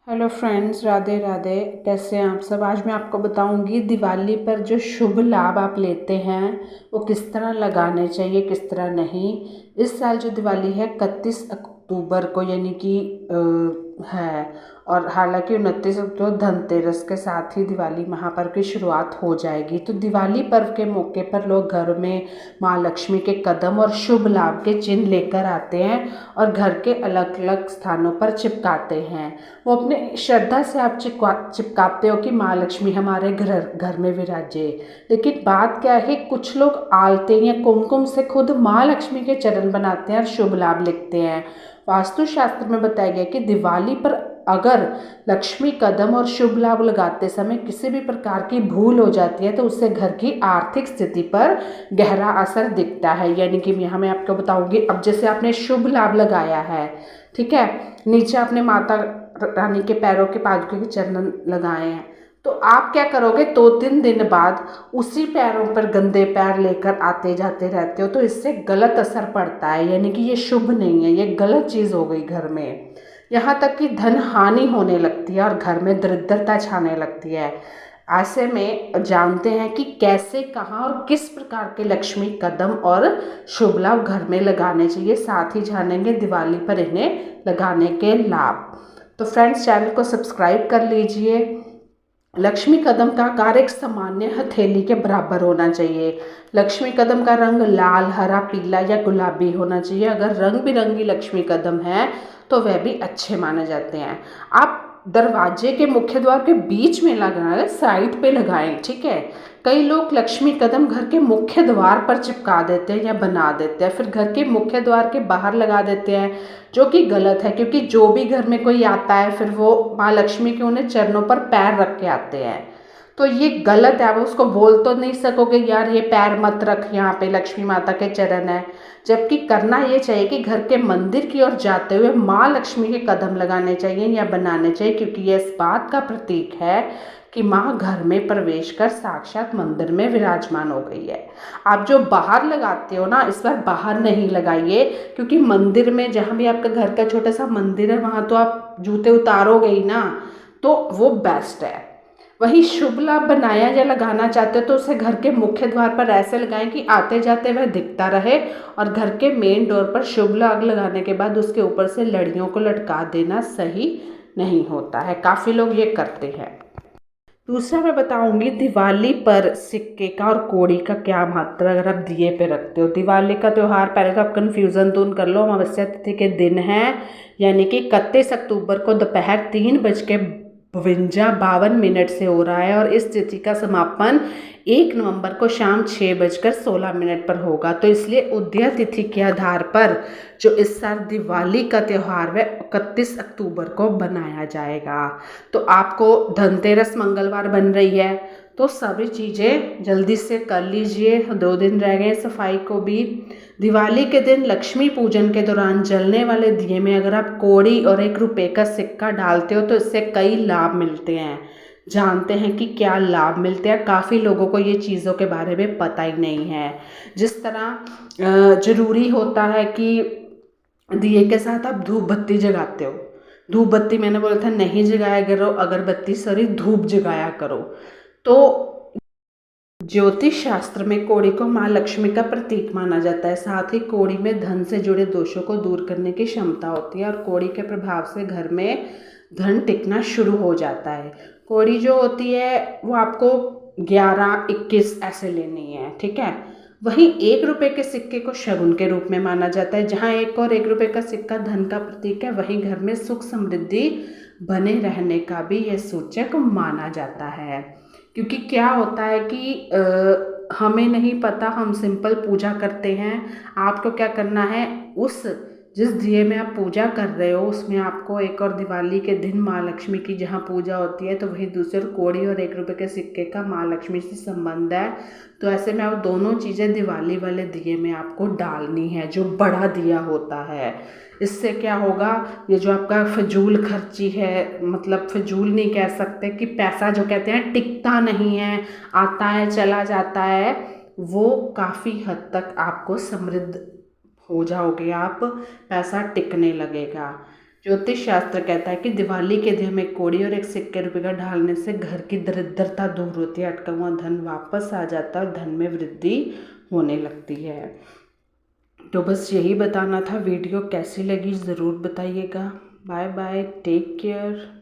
Hello friends, Radhe Radhe. कैसे हैं आप सब। आज मैं आपको बताऊंगी दिवाली पर जो शुभ लाभ आप लेते हैं वो किस तरह लगाने चाहिए, किस तरह नहीं। इस साल जो दिवाली है 31 अक्टूबर को यानी कि है, और हालांकि 29 अक्टूबर धनतेरस के साथ ही दिवाली महापर्व की शुरुआत हो जाएगी। तो दिवाली पर्व के मौके पर लोग घर में माँ लक्ष्मी के कदम और शुभ लाभ के चिन्ह लेकर आते हैं और घर के अलग अलग स्थानों पर चिपकाते हैं। वो अपने श्रद्धा से आप चिपकाते हो कि माँ लक्ष्मी हमारे घर में विराजे। लेकिन बात क्या है, कुछ लोग आलते या कुमकुम से खुद माँ लक्ष्मी के चरण बनाते हैं और शुभ लाभ लिखते हैं। वास्तुशास्त्र में बताया गया कि दिवाली पर अगर लक्ष्मी कदम और शुभ लाभ लगाते समय किसी भी प्रकार की भूल हो जाती है तो उससे घर की आर्थिक स्थिति पर गहरा असर दिखता है। यानी कि यहाँ मैं आपको बताऊंगी, अब जैसे आपने शुभ लाभ लगाया है, ठीक है, नीचे आपने माता रानी के पैरों के पादुके के चरण लगाए हैं, तो आप क्या करोगे, 2-3 दिन बाद उसी पैरों पर गंदे पैर लेकर आते जाते रहते हो, तो इससे गलत असर पड़ता है। यानी कि ये शुभ नहीं है, ये गलत चीज़ हो गई घर में। यहाँ तक कि धन हानि होने लगती है और घर में दरिद्रता छाने लगती है। ऐसे में जानते हैं कि कैसे, कहाँ और किस प्रकार के लक्ष्मी कदम और शुभ लाभ घर में लगाने चाहिए। साथ ही जानेंगे दिवाली पर इन्हें लगाने के लाभ। तो फ्रेंड्स, चैनल को सब्सक्राइब कर लीजिए। लक्ष्मी कदम का आकार एक सामान्य हथेली के बराबर होना चाहिए। लक्ष्मी कदम का रंग लाल, हरा, पीला या गुलाबी होना चाहिए। अगर रंग बिरंगी लक्ष्मी कदम है तो वह भी अच्छे माने जाते हैं। आप दरवाजे के मुख्य द्वार के बीच में लगाएं, साइड पे लगाएं, ठीक है। कई लोग लक्ष्मी कदम घर के मुख्य द्वार पर चिपका देते हैं या बना देते हैं, फिर घर के मुख्य द्वार के बाहर लगा देते हैं, जो कि गलत है। क्योंकि जो भी घर में कोई आता है फिर वो माँ लक्ष्मी के उन्हें चरणों पर पैर रख के आते हैं, तो ये गलत है। आप उसको बोल तो नहीं सकोगे यार ये पैर मत रख, यहाँ पे लक्ष्मी माता के चरण है। जबकि करना ये चाहिए कि घर के मंदिर की ओर जाते हुए माँ लक्ष्मी के कदम लगाने चाहिए या बनाने चाहिए, क्योंकि ये इस बात का प्रतीक है कि माँ घर में प्रवेश कर साक्षात मंदिर में विराजमान हो गई है। आप जो बाहर लगाते हो ना, इस बार बाहर नहीं लगाइए, क्योंकि मंदिर में जहाँ भी आपका घर का छोटा सा मंदिर है वहाँ तो आप जूते उतारोगे ही ना, तो वो बेस्ट है। वही शुभ लाभ बनाया या लगाना चाहते हो तो उसे घर के मुख्य द्वार पर ऐसे लगाएं कि आते जाते वह दिखता रहे, और घर के मेन डोर पर शुभ लाभ लगाने के बाद उसके ऊपर से लड़ियों को लटका देना सही नहीं होता है। काफ़ी लोग ये करते हैं। दूसरा मैं बताऊंगी दिवाली पर सिक्के का और कौड़ी का क्या महत्व है। अगर आप दिए पे रखते हो, दिवाली का त्यौहार, पहले तो आप कन्फ्यूज़न दूर कर लो, अमावस्या तिथि के दिन है, यानी कि 31 अक्टूबर को दोपहर 3:52 से हो रहा है, और इस तिथि का समापन 1 नवंबर को शाम 6:16 पर होगा। तो इसलिए उदय तिथि के आधार पर जो इस साल दिवाली का त्यौहार है 31 अक्टूबर को बनाया जाएगा। तो आपको धनतेरस मंगलवार बन रही है, तो सभी चीज़ें जल्दी से कर लीजिए, 2 दिन रह गए सफाई को भी। दिवाली के दिन लक्ष्मी पूजन के दौरान जलने वाले दिए में अगर आप कौड़ी और 1 रुपये का सिक्का डालते हो तो इससे कई लाभ मिलते हैं। जानते हैं कि क्या लाभ मिलते हैं। काफ़ी लोगों को ये चीज़ों के बारे में पता ही नहीं है। जिस तरह ज़रूरी होता है कि दिए के साथ आप धूप बत्ती जगाते हो, धूप बत्ती मैंने बोला था नहीं जगाया करो, अगरबत्ती सॉरी धूप जगाया करो। तो ज्योतिष शास्त्र में कौड़ी को माँ लक्ष्मी का प्रतीक माना जाता है। साथ ही कौड़ी में धन से जुड़े दोषों को दूर करने की क्षमता होती है, और कौड़ी के प्रभाव से घर में धन टिकना शुरू हो जाता है। कौड़ी जो होती है वो आपको 11-21 ऐसे लेनी है, ठीक है। वहीं 1 रुपये के सिक्के को शगुन के रूप में माना जाता है। जहाँ 1 रुपये का सिक्का धन का प्रतीक है, वहीं घर में सुख समृद्धि बने रहने का भी यह सूचक माना जाता है। क्योंकि क्या होता है कि हमें नहीं पता, हम सिंपल पूजा करते हैं। आपको क्या करना है, उस जिस दिए में आप पूजा कर रहे हो उसमें आपको एक और दिवाली के दिन माँ लक्ष्मी की जहाँ पूजा होती है, तो वही दूसरे कौड़ी और 1 रुपये के सिक्के का माँ लक्ष्मी से संबंध है। तो ऐसे में आप दोनों चीज़ें दिवाली वाले दिए में आपको डालनी है, जो बड़ा दिया होता है। इससे क्या होगा, ये जो आपका फजूल खर्ची है, मतलब फजूल नहीं कह सकते, कि पैसा जो कहते हैं टिकता नहीं है, आता है चला जाता है, वो काफ़ी हद तक आपको समृद्ध हो जाओगे आप, पैसा टिकने लगेगा। ज्योतिष शास्त्र कहता है कि दिवाली के दिन हमें कौड़ी और 1 सिक्के रुपए का ढालने से घर की दरिद्रता दूर होती है, अटका हुआ धन वापस आ जाता है और धन में वृद्धि होने लगती है। तो बस यही बताना था। वीडियो कैसी लगी ज़रूर बताइएगा। Bye bye, take care.